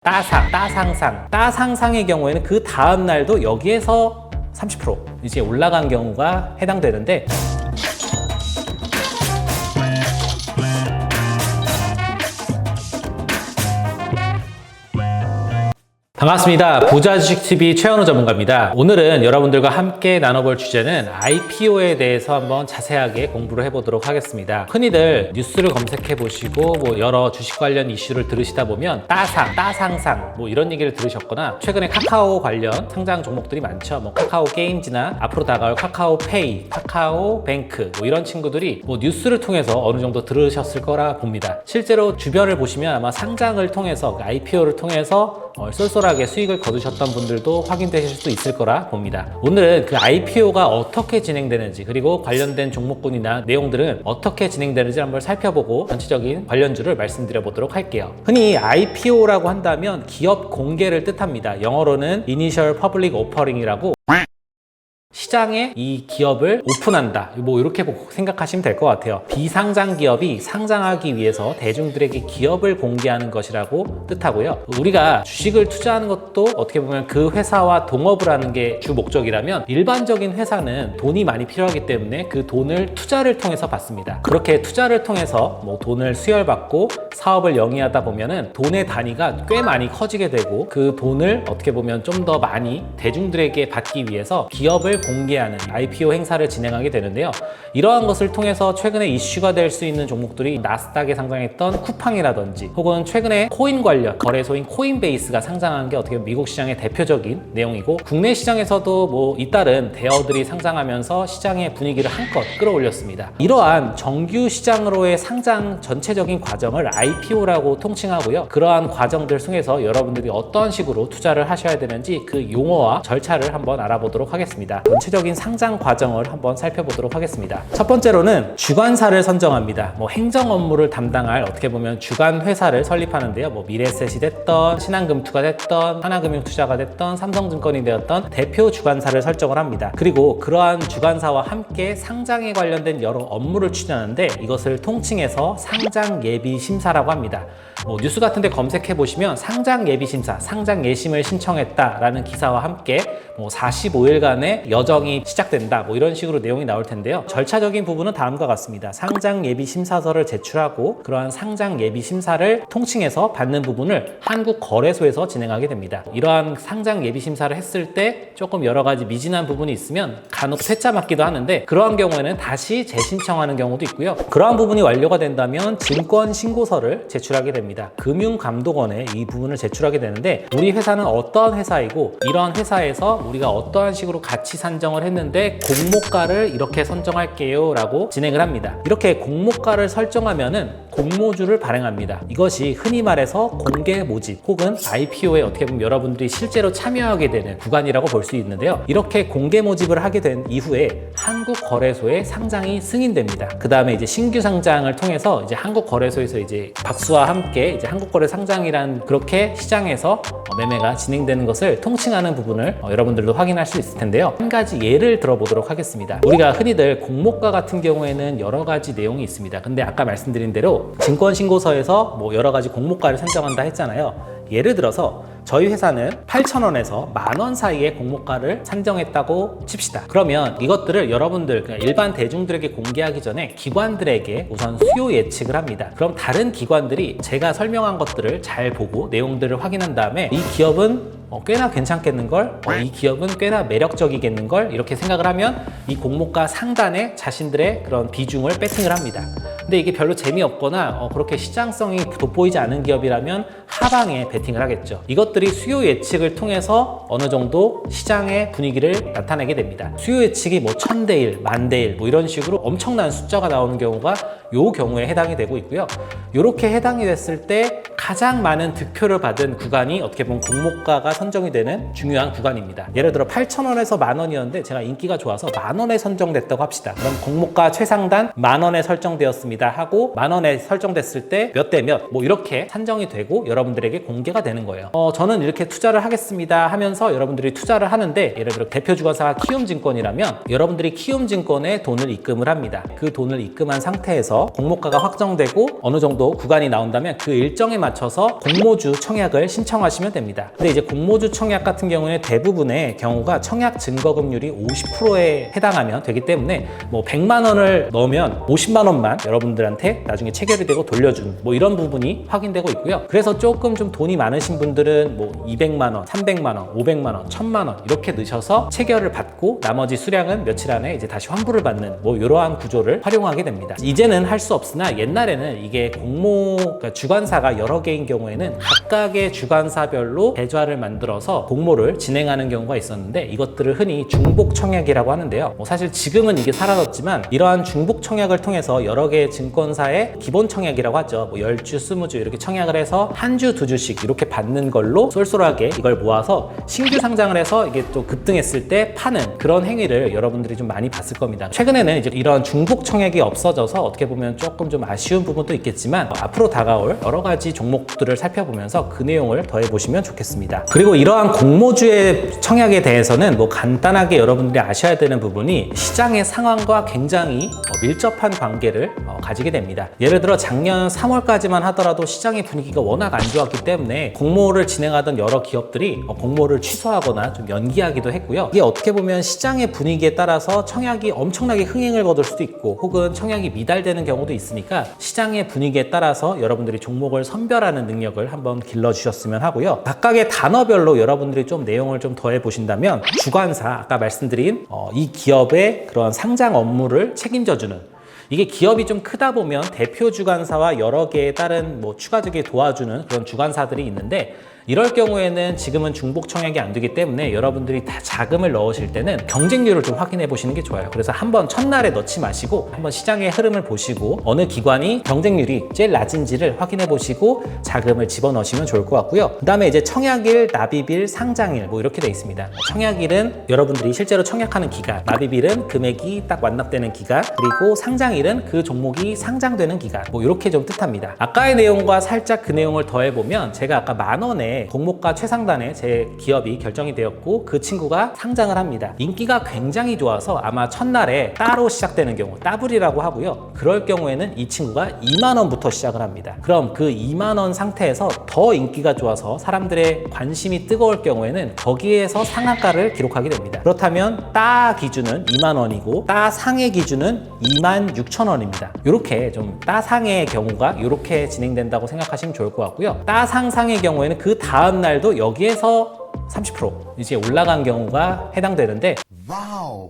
따상상의 경우에는 그 다음 날도 여기에서 30% 이제 올라간 경우가 해당되는데, 반갑습니다. 부자주식TV 최현우 전문가입니다. 오늘은 여러분들과 함께 나눠볼 주제는 IPO에 대해서 한번 자세하게 공부를 해보도록 하겠습니다. 흔히들 뉴스를 검색해 보시고 여러 주식 관련 이슈를 들으시다 보면 따상상 이런 얘기를 들으셨거나, 최근에 카카오 관련 상장 종목들이 많죠. 카카오 게임즈나 앞으로 다가올 카카오페이, 카카오뱅크 이런 친구들이 뉴스를 통해서 어느 정도 들으셨을 거라 봅니다. 실제로 주변을 보시면 아마 상장을 통해서, IPO를 통해서 쏠쏠하게 수익을 거두셨던 분들도 확인되실 수 있을 거라 봅니다. 오늘은 그 IPO가 어떻게 진행되는지, 그리고 관련된 종목군이나 내용들은 어떻게 진행되는지 한번 살펴보고 전체적인 관련주를 말씀드려 보도록 할게요. 흔히 IPO라고 한다면 기업 공개를 뜻합니다. 영어로는 Initial Public Offering이라고, 시장에 이 기업을 오픈한다, 이렇게 생각하시면 될 것 같아요. 비상장 기업이 상장하기 위해서 대중들에게 기업을 공개하는 것이라고 뜻하고요. 우리가 주식을 투자하는 것도 어떻게 보면 그 회사와 동업을 하는 게 주 목적이라면, 일반적인 회사는 돈이 많이 필요하기 때문에 그 돈을 투자를 통해서 받습니다. 그렇게 투자를 통해서 돈을 수혈받고 사업을 영위하다 보면은 돈의 단위가 꽤 많이 커지게 되고, 그 돈을 어떻게 보면 좀 더 많이 대중들에게 받기 위해서 기업을 공개하는 IPO 행사를 진행하게 되는데요. 이러한 것을 통해서 최근에 이슈가 될 수 있는 종목들이 나스닥에 상장했던 쿠팡이라든지, 혹은 최근에 코인 관련 거래소인 코인베이스가 상장한 게 어떻게 보면 미국 시장의 대표적인 내용이고, 국내 시장에서도 잇따른 대어들이 상장하면서 시장의 분위기를 한껏 끌어올렸습니다. 이러한 정규 시장으로의 상장 전체적인 과정을 IPO라고 통칭하고요. 그러한 과정들 속에서 여러분들이 어떤 식으로 투자를 하셔야 되는지 그 용어와 절차를 한번 알아보도록 하겠습니다. 전체적인 상장 과정을 한번 살펴보도록 하겠습니다. 첫 번째로는 주관사를 선정합니다. 행정 업무를 담당할, 어떻게 보면 주관 회사를 설립하는데요. 미래에셋이 됐던, 신한금투가 됐던, 하나금융투자가 됐던, 삼성증권이 되었던 대표 주관사를 설정을 합니다. 그리고 그러한 주관사와 함께 상장에 관련된 여러 업무를 추진하는데, 이것을 통칭해서 상장 예비 심사라고 합니다. 뉴스 같은 데 검색해 보시면 상장 예비 심사, 상장 예심을 신청했다라는 기사와 함께 45일간의 여정이 시작된다, 이런 식으로 내용이 나올 텐데요. 절차적인 부분은 다음과 같습니다. 상장 예비 심사서를 제출하고, 그러한 상장 예비 심사를 통칭해서 받는 부분을 한국거래소에서 진행하게 됩니다. 이러한 상장 예비 심사를 했을 때 조금 여러 가지 미진한 부분이 있으면 간혹 퇴짜 맞기도 하는데, 그러한 경우에는 다시 재신청하는 경우도 있고요. 그러한 부분이 완료가 된다면 증권 신고서를 제출하게 됩니다. 금융감독원에 이 부분을 제출하게 되는데, 우리 회사는 어떠한 회사이고, 이러한 회사에서 우리가 어떠한 식으로 가치 산정을 했는데 공모가를 이렇게 선정할게요 라고 진행을 합니다. 이렇게 공모가를 설정하면은 공모주를 발행합니다. 이것이 흔히 말해서 공개 모집, 혹은 IPO에 어떻게 보면 여러분들이 실제로 참여하게 되는 구간이라고 볼 수 있는데요. 이렇게 공개 모집을 하게 된 이후에 한국거래소에 상장이 승인됩니다. 그 다음에 이제 신규 상장을 통해서 이제 한국거래소에서 이제 박수와 함께 이제 한국거래 상장이란, 그렇게 시장에서 매매가 진행되는 것을 통칭하는 부분을 여러분들도 확인할 수 있을 텐데요. 한 가지 예를 들어보도록 하겠습니다. 우리가 흔히들 공모가 같은 경우에는 여러 가지 내용이 있습니다. 근데 아까 말씀드린 대로 증권신고서에서 여러 가지 공모가를 선정한다 했잖아요. 예를 들어서 저희 회사는 8,000원에서 10,000원 사이의 공모가를 산정했다고 칩시다. 그러면 이것들을 여러분들, 그냥 일반 대중들에게 공개하기 전에 기관들에게 우선 수요 예측을 합니다. 그럼 다른 기관들이 제가 설명한 것들을 잘 보고 내용들을 확인한 다음에 이 기업은 꽤나 괜찮겠는걸, 이 기업은 꽤나 매력적이겠는걸, 이렇게 생각을 하면 이 공모가 상단에 자신들의 그런 비중을 배팅을 합니다. 근데 이게 별로 재미없거나 그렇게 시장성이 돋보이지 않은 기업이라면 하방에 베팅을 하겠죠. 이것들이 수요 예측을 통해서 어느 정도 시장의 분위기를 나타내게 됩니다. 수요 예측이 1000대 1, 10,000대 1 이런 식으로 엄청난 숫자가 나오는 경우가 요 경우에 해당이 되고 있고요. 이렇게 해당이 됐을 때 가장 많은 득표를 받은 구간이 어떻게 보면 공모가가 선정이 되는 중요한 구간입니다. 예를 들어 8,000원에서 10,000원이었는데 제가 인기가 좋아서 10,000원에 선정됐다고 합시다. 그럼 공모가 최상단 10,000원에 설정되었습니다. 됩니다 하고 10,000원에 설정됐을 때 몇 대 몇 뭐 이렇게 산정이 되고 여러분들에게 공개가 되는 거예요. 저는 이렇게 투자를 하겠습니다 하면서 여러분들이 투자를 하는데, 예를 들어 대표 주관사가 키움증권이라면 여러분들이 키움증권에 돈을 입금을 합니다. 그 돈을 입금한 상태에서 공모가가 확정되고 어느 정도 구간이 나온다면 그 일정에 맞춰서 공모주 청약을 신청하시면 됩니다. 근데 이제 공모주 청약 같은 경우에 대부분의 경우가 청약 증거금률이 50%에 해당하면 되기 때문에 뭐 100만 원을 넣으면 50만 원만 여러분들한테 나중에 체결이 되고 돌려주는 뭐 이런 부분이 확인되고 있고요. 그래서 조금 좀 돈이 많으신 분들은 뭐 200만 원, 300만 원, 500만 원, 1000만 원 이렇게 넣으셔서 체결을 받고 나머지 수량은 며칠 안에 이제 다시 환불을 받는 뭐 이러한 구조를 활용하게 됩니다. 이제는 할 수 없으나 옛날에는 이게 그러니까 주관사가 여러 개인 경우에는 각각의 주관사별로 계좌를 만들어서 공모를 진행하는 경우가 있었는데, 이것들을 흔히 중복 청약이라고 하는데요. 사실 지금은 이게 사라졌지만 이러한 중복 청약을 통해서 여러 개의 증권사의 기본 청약이라고 하죠. 뭐 10주, 20주 이렇게 청약을 해서 한 주, 2주씩 이렇게 받는 걸로 쏠쏠하게 이걸 모아서 신규 상장을 해서 이게 또 급등했을 때 파는 그런 행위를 여러분들이 좀 많이 봤을 겁니다. 최근에는 이제 이런 중복 청약이 없어져서 어떻게 보면 조금 좀 아쉬운 부분도 있겠지만 앞으로 다가올 여러 가지 종목들을 살펴보면서 그 내용을 더해보시면 좋겠습니다. 그리고 이러한 공모주의 청약에 대해서는 뭐 간단하게 여러분들이 아셔야 되는 부분이 시장의 상황과 굉장히 밀접한 관계를 가지게 됩니다. 예를 들어 작년 3월까지만 하더라도 시장의 분위기가 워낙 안 좋았기 때문에 공모를 진행하던 여러 기업들이 공모를 취소하거나 좀 연기하기도 했고요. 이게 어떻게 보면 시장의 분위기에 따라서 청약이 엄청나게 흥행을 거둘 수도 있고 혹은 청약이 미달되는 경우도 있으니까 시장의 분위기에 따라서 여러분들이 종목을 선별하는 능력을 한번 길러주셨으면 하고요. 각각의 단어별로 여러분들이 좀 내용을 좀 더해 보신다면 주관사, 아까 말씀드린 이 기업의 그런 상장 업무를 책임져주는, 이게 기업이 좀 크다 보면 대표 주관사와 여러 개의 다른 뭐 추가적인 도와주는 그런 주관사들이 있는데, 이럴 경우에는 지금은 중복 청약이 안 되기 때문에 여러분들이 다 자금을 넣으실 때는 경쟁률을 좀 확인해 보시는 게 좋아요. 그래서 한번 첫날에 넣지 마시고 한번 시장의 흐름을 보시고 어느 기관이 경쟁률이 제일 낮은지를 확인해 보시고 자금을 집어넣으시면 좋을 것 같고요. 그 다음에 이제 청약일, 납입일, 상장일 뭐 이렇게 돼 있습니다. 청약일은 여러분들이 실제로 청약하는 기간, 납입일은 금액이 딱 완납되는 기간, 그리고 상장일은 그 종목이 상장되는 기간, 뭐 이렇게 좀 뜻합니다. 아까의 내용과 살짝 그 내용을 더해보면 제가 아까 10,000원에 공모가 최상단에 제 기업이 결정이 되었고 그 친구가 상장을 합니다. 인기가 굉장히 좋아서 아마 첫날에 따로 시작되는 경우, 따블이라고 하고요. 그럴 경우에는 이 친구가 20,000원부터 시작을 합니다. 그럼 그 20,000원 상태에서 더 인기가 좋아서 사람들의 관심이 뜨거울 경우에는 거기에서 상한가를 기록하게 됩니다. 그렇다면 따 기준은 20,000원이고 따 상의 기준은 26,000원입니다. 이렇게 좀 따상의 경우가 이렇게 진행된다고 생각하시면 좋을 것 같고요. 따상상의 경우에는 그 다음 날도 여기에서 30% 이제 올라간 경우가 해당되는데,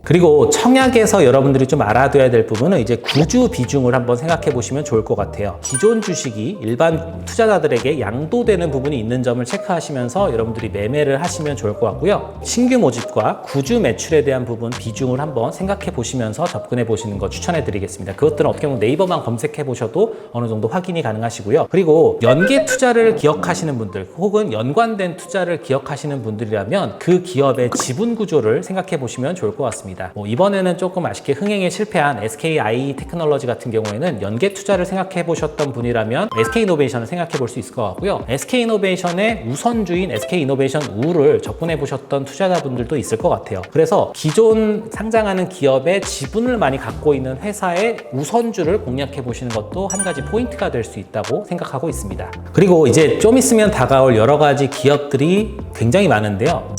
그리고 청약에서 여러분들이 좀 알아둬야 될 부분은 이제 구주 비중을 한번 생각해 보시면 좋을 것 같아요. 기존 주식이 일반 투자자들에게 양도되는 부분이 있는 점을 체크하시면서 여러분들이 매매를 하시면 좋을 것 같고요. 신규 모집과 구주 매출에 대한 부분 비중을 한번 생각해 보시면서 접근해 보시는 거 추천해 드리겠습니다. 그것들은 어떻게 보면 네이버만 검색해 보셔도 어느 정도 확인이 가능하시고요. 그리고 연계 투자를 기억하시는 분들 혹은 연관된 투자를 기억하시는 분들이라면 그 기업의 지분 구조를 생각해 보시면 좋을 것 같습니다. 이번에는 조금 아쉽게 흥행에 실패한 SKI 테크놀로지 같은 경우에는 연계 투자를 생각해 보셨던 분이라면 SK이노베이션을 생각해 볼 수 있을 것 같고요. SK이노베이션의 우선주인 SK이노베이션 우를 접근해 보셨던 투자자분들도 있을 것 같아요. 그래서 기존 상장하는 기업의 지분을 많이 갖고 있는 회사의 우선주를 공략해 보시는 것도 한 가지 포인트가 될 수 있다고 생각하고 있습니다. 그리고 이제 좀 있으면 다가올 여러 가지 기업들이 굉장히 많은데요.